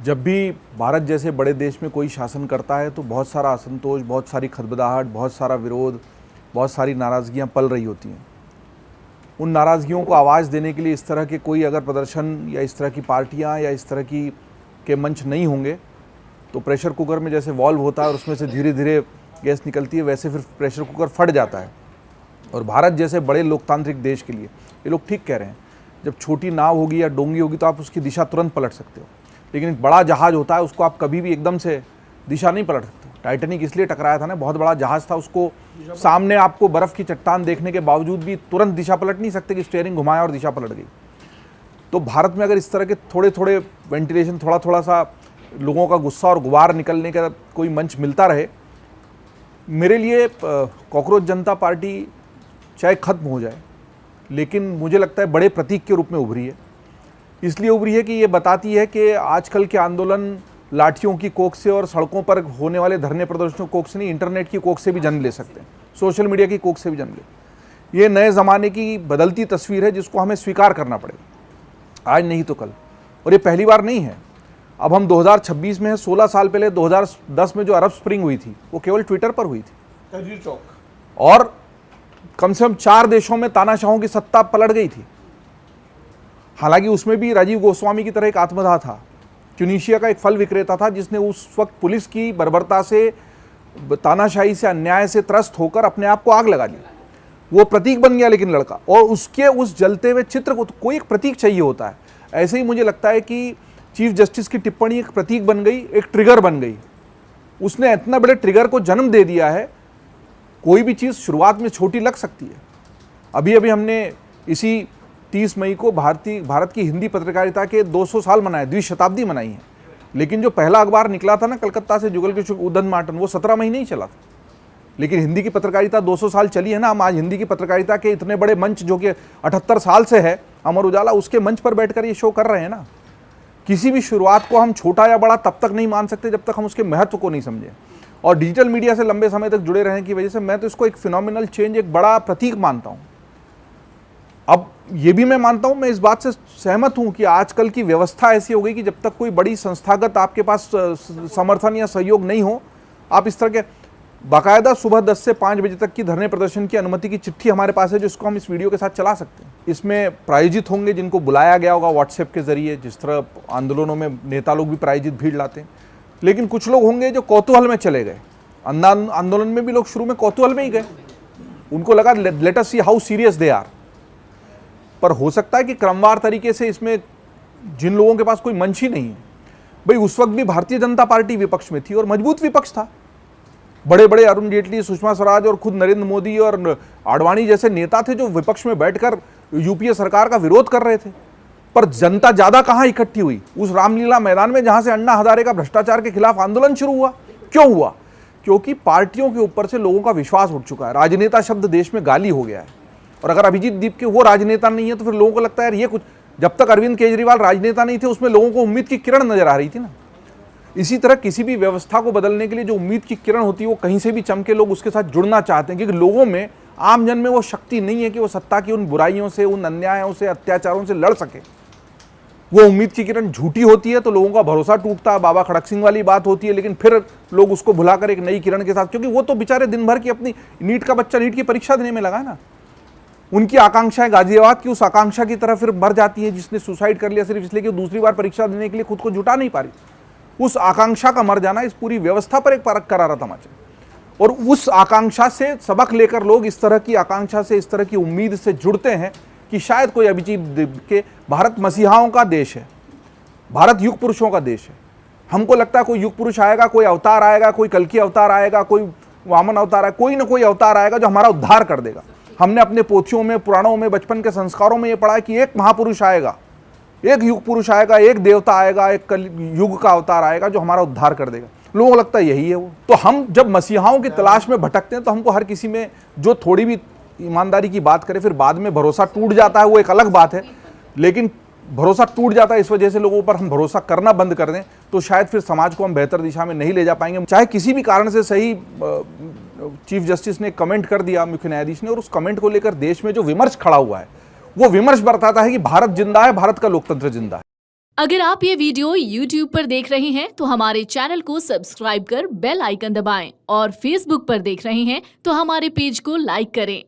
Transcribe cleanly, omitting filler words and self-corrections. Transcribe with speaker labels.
Speaker 1: जब भी भारत जैसे बड़े देश में कोई शासन करता है तो बहुत सारा असंतोष, बहुत सारी खदबदाहट, बहुत सारा विरोध, बहुत सारी नाराज़गियाँ पल रही होती हैं। उन नाराज़गियों को आवाज़ देने के लिए इस तरह के कोई अगर प्रदर्शन या इस तरह की पार्टियाँ या इस तरह की के मंच नहीं होंगे तो प्रेशर कुकर में जैसे वॉल्व होता है और उसमें से धीरे धीरे गैस निकलती है, वैसे फिर प्रेशर कुकर फट जाता है। और भारत जैसे बड़े लोकतांत्रिक देश के लिए ये लोग ठीक कह रहे हैं, जब छोटी नाव होगी या डोंगी होगी तो आप उसकी दिशा तुरंत पलट सकते हो, लेकिन एक बड़ा जहाज होता है उसको आप कभी भी एकदम से दिशा नहीं पलट सकते। टाइटैनिक इसलिए टकराया था ना, बहुत बड़ा जहाज था, उसको सामने आपको बर्फ़ की चट्टान देखने के बावजूद भी तुरंत दिशा पलट नहीं सकते कि स्टीयरिंग घुमाया और दिशा पलट गई। तो भारत में अगर इस तरह के थोड़े थोड़े वेंटिलेशन, थोड़ा थोड़ा सा लोगों का गुस्सा और गुबार निकलने का कोई मंच मिलता रहे, मेरे लिए कॉकरोच जनता पार्टी चाहे खत्म हो जाए, लेकिन मुझे लगता है बड़े प्रतीक के रूप में उभरी है। इसलिए उभरी है कि ये बताती है कि आजकल के आंदोलन लाठियों की कोख से और सड़कों पर होने वाले धरने प्रदर्शनों कोख से नहीं, इंटरनेट की कोख से भी जन्म ले सकते हैं, सोशल मीडिया की कोख से भी जन्म ले। ये नए ज़माने की बदलती तस्वीर है जिसको हमें स्वीकार करना पड़ेगा, आज नहीं तो कल। और ये पहली बार नहीं है। अब हम 2026 में हैं, 16 साल पहले 2010 में जो अरब स्प्रिंग हुई थी वो केवल ट्विटर पर हुई थी,
Speaker 2: तहरीर चौक,
Speaker 1: और कम से कम 4 देशों में तानाशाहों की सत्ता पलट गई थी। हालांकि उसमें भी राजीव गोस्वामी की तरह एक आत्मदाह था, ट्यूनीशिया का एक फल विक्रेता था जिसने उस वक्त पुलिस की बर्बरता से, तानाशाही से, अन्याय से त्रस्त होकर अपने आप को आग लगा दी। वो प्रतीक बन गया लेकिन लड़का, और उसके उस जलते हुए चित्र को तो कोई एक प्रतीक चाहिए होता है। ऐसे ही मुझे लगता है कि चीफ जस्टिस की टिप्पणी एक प्रतीक बन गई, एक ट्रिगर बन गई। उसने इतना बड़े ट्रिगर को जन्म दे दिया है। कोई भी चीज़ शुरुआत में छोटी लग सकती है। अभी अभी हमने इसी 30 मई को भारत की हिंदी पत्रकारिता के 200 साल मनाए, द्विशताब्दी मनाई है। लेकिन जो पहला अखबार निकला था ना कलकत्ता से, जुगल किशोर उदन मार्टन, वो 17 महीने ही चला था। लेकिन हिंदी की पत्रकारिता 200 साल चली है ना। हम आज हिंदी की पत्रकारिता के इतने बड़े मंच जो कि 78 साल से है, अमर उजाला, उसके मंच पर बैठकर ये शो कर रहे हैं ना। किसी भी शुरुआत को हम छोटा या बड़ा तब तक नहीं मान सकते जब तक हम उसके महत्व को नहीं समझें। और डिजिटल मीडिया से लंबे समय तक जुड़े रहने की वजह से मैं तो इसको एक फिनोमिनल चेंज, एक बड़ा प्रतीक मानता हूँ। अब ये भी मैं मानता हूँ, मैं इस बात से सहमत हूँ कि आजकल की व्यवस्था ऐसी हो गई कि जब तक कोई बड़ी संस्थागत आपके पास समर्थन या सहयोग नहीं हो, आप इस तरह के बाकायदा सुबह 10 से 5 बजे तक की धरने प्रदर्शन की अनुमति की चिट्ठी हमारे पास है, जिसको हम इस वीडियो के साथ चला सकते हैं। इसमें प्रायोजित होंगे जिनको बुलाया गया होगा व्हाट्सएप के जरिए, जिस तरह आंदोलनों में नेता लोग भी प्रायोजित भीड़ लाते हैं। लेकिन कुछ लोग होंगे जो कौतूहल में चले गए। आंदोलन में भी लोग शुरू में कौतूहल में ही गए, उनको लगा let us see how serious they are. पर हो सकता है कि क्रमवार तरीके से इसमें जिन लोगों के पास कोई मंच ही नहीं है, भाई उस वक्त भी भारतीय जनता पार्टी विपक्ष में थी और मजबूत विपक्ष था। बड़े बड़े अरुण जेटली, सुषमा स्वराज और खुद नरेंद्र मोदी और आडवाणी जैसे नेता थे जो विपक्ष में बैठकर यूपीए सरकार का विरोध कर रहे थे। पर जनता ज्यादा कहां इकट्ठी हुई? उस रामलीला मैदान में जहां से अन्ना हजारे का भ्रष्टाचार के खिलाफ आंदोलन शुरू हुआ। क्यों हुआ? क्योंकि पार्टियों के ऊपर से लोगों का विश्वास उठ चुका है। राजनेता शब्द देश में गाली हो गया है, और अगर अभिजीत दीप के वो राजनेता नहीं है तो फिर लोगों को लगता है यार ये कुछ, जब तक अरविंद केजरीवाल राजनेता नहीं थे उसमें लोगों को उम्मीद की किरण नजर आ रही थी ना। इसी तरह किसी भी व्यवस्था को बदलने के लिए जो उम्मीद की किरण होती है वो कहीं से भी चमके, लोग उसके साथ जुड़ना चाहते हैं, क्योंकि लोगों में, आम जन में वो शक्ति नहीं है कि वो सत्ता की उन बुराइयों से, उन अन्यायों से, अत्याचारों से लड़ सके। वो उम्मीद की किरण झूठी होती है तो लोगों का भरोसा टूटता है, बाबा खड़क सिंह वाली बात होती है। लेकिन फिर लोग उसको भुलाकर एक नई किरण के साथ, क्योंकि वो तो बेचारे दिन भर की अपनी नीट का बच्चा नीट की परीक्षा देने में लगा है ना, उनकी आकांक्षाएं गाजियाबाद की उस आकांक्षा की तरफ फिर मर जाती है जिसने सुसाइड कर लिया सिर्फ इसलिए कि दूसरी बार परीक्षा देने के लिए खुद को जुटा नहीं पा रही। उस आकांक्षा का मर जाना इस पूरी व्यवस्था पर एक परख करारा तमाचा, और उस आकांक्षा से सबक लेकर लोग इस तरह की आकांक्षा से, इस तरह की उम्मीद से जुड़ते हैं कि शायद कोई अभिजीत के, भारत मसीहाओं का देश है, भारत युग पुरुषों का देश है। हमको लगता है कोई युग पुरुष आएगा, कोई अवतार आएगा, कोई कल्कि अवतार आएगा, कोई वामन अवतार आएगा, कोई ना कोई अवतार आएगा जो हमारा उद्धार कर देगा। हमने अपने पोथियों में, पुराणों में, बचपन के संस्कारों में ये पढ़ा है कि एक महापुरुष आएगा, एक युग पुरुष आएगा, एक देवता आएगा, एक युग का अवतार आएगा जो हमारा उद्धार कर देगा। लोगों को लगता है यही है वो। तो हम जब मसीहाओं की तलाश में भटकते हैं तो हमको हर किसी में जो थोड़ी भी ईमानदारी की बात करे, फिर बाद में भरोसा टूट जाता है, वो एक अलग बात है। लेकिन भरोसा टूट जाता है, इस वजह से लोगों पर हम भरोसा करना बंद कर दें तो शायद फिर समाज को हम बेहतर दिशा में नहीं ले जा पाएंगे। चाहे किसी भी कारण से, सही चीफ जस्टिस ने कमेंट कर दिया, मुख्य न्यायाधीश ने, और उस कमेंट को लेकर देश में जो विमर्श खड़ा हुआ है वो विमर्श बताता है कि भारत जिंदा है, भारत का लोकतंत्र जिंदा है।
Speaker 2: अगर आप ये वीडियो YouTube पर देख रहे हैं तो हमारे चैनल को सब्सक्राइब कर बेल आइकन दबाएं और Facebook पर देख रहे हैं तो हमारे पेज को लाइक करें।